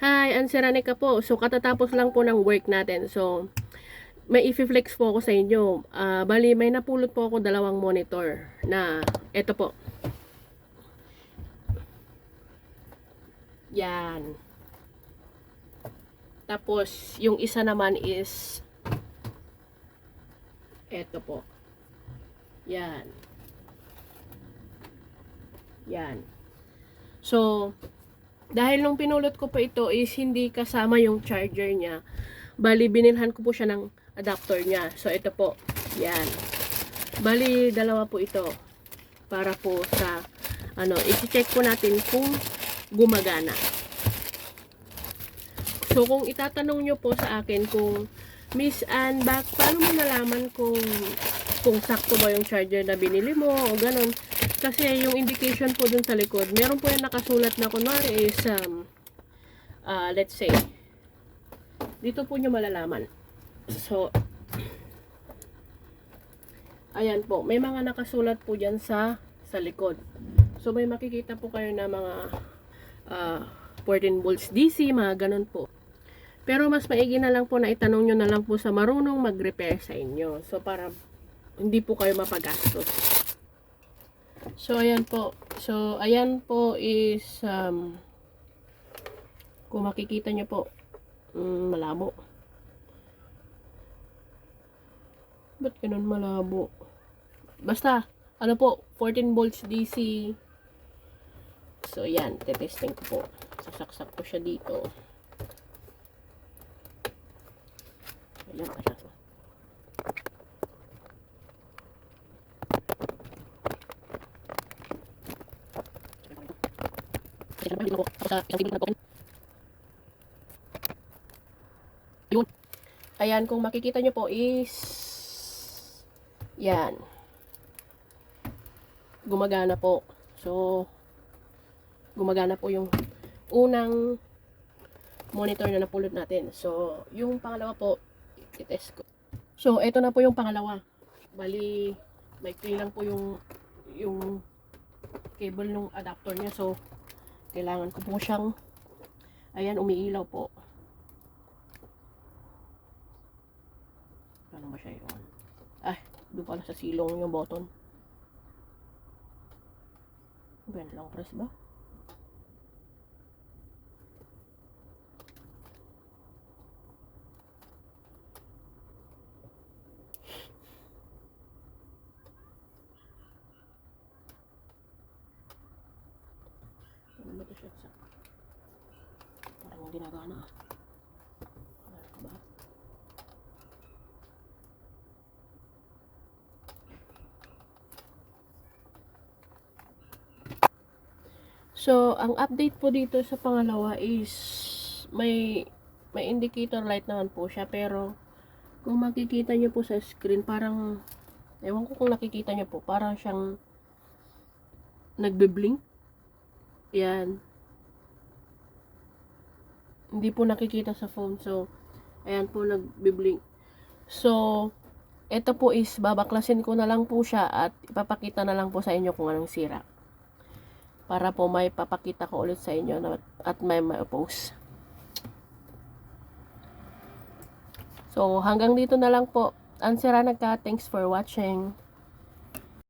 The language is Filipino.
Hi, Anseranica po. So, katatapos lang po ng work natin. So, may i-flex po ako sa inyo. Bali, may napulot po ako dalawang monitor na eto po. Yan. Tapos, yung isa naman is eto po. Yan. Yan. So, dahil nung pinulot ko po ito is hindi kasama yung charger niya. Bali, binilhan ko po siya ng adapter niya. So, ito po. Yan. Bali, dalawa po ito. Para po sa, i-check po natin kung gumagana. So, kung itatanong nyo po sa akin kung, Miss Ann, paano mo nalaman kung sakto ba yung charger na binili mo o ganun? Kasi yung indication po dun sa likod, meron po yung nakasulat na kunwari is, let's say, dito po nyo malalaman. So, ayan po, may mga nakasulat po dyan sa likod. So, may makikita po kayo na mga 14 volts DC, mga ganun po. Pero mas maigi na lang po na itanong nyo na lang po sa marunong mag-repair sa inyo. So, para hindi po kayo mapagastos. So, ayan po. So, ayan po is, kung makikita nyo po, malabo. Ba't ganun malabo? Basta, ano po, 14 volts DC. So, yan, tetesting ko po. Sasaksak ko siya dito. Ayan pa siya. Yun. Ayan, kung makikita nyo po is yan. Gumagana po. So, gumagana po yung unang monitor na napulot natin. So, yung pangalawa po, i-test ko. So, ito na po yung pangalawa. Bali, may lang po yung cable ng adapter niya. So, kailangan ko po siyang, ayan, umiilaw po. Paano ba siya yun? Doon pala sa silong yung button. Ben lang press ba? Ano ba ito siya? Parang hindi nagana. Ano ka ba? So, ang update po dito sa pangalawa is may indicator light naman po siya, pero kung makikita nyo po sa screen, parang ewan ko kung nakikita nyo po, parang siyang nagbe-blink. Yan. Hindi po nakikita sa phone. So, ayan po nagbe-blink. So, ito po is babaklasin ko na lang po siya at ipapakita na lang po sa inyo kung anong sira. Para po may papakita ko ulit sa inyo at may post. So, hanggang dito na lang po. Ansera nagka. Thanks for watching.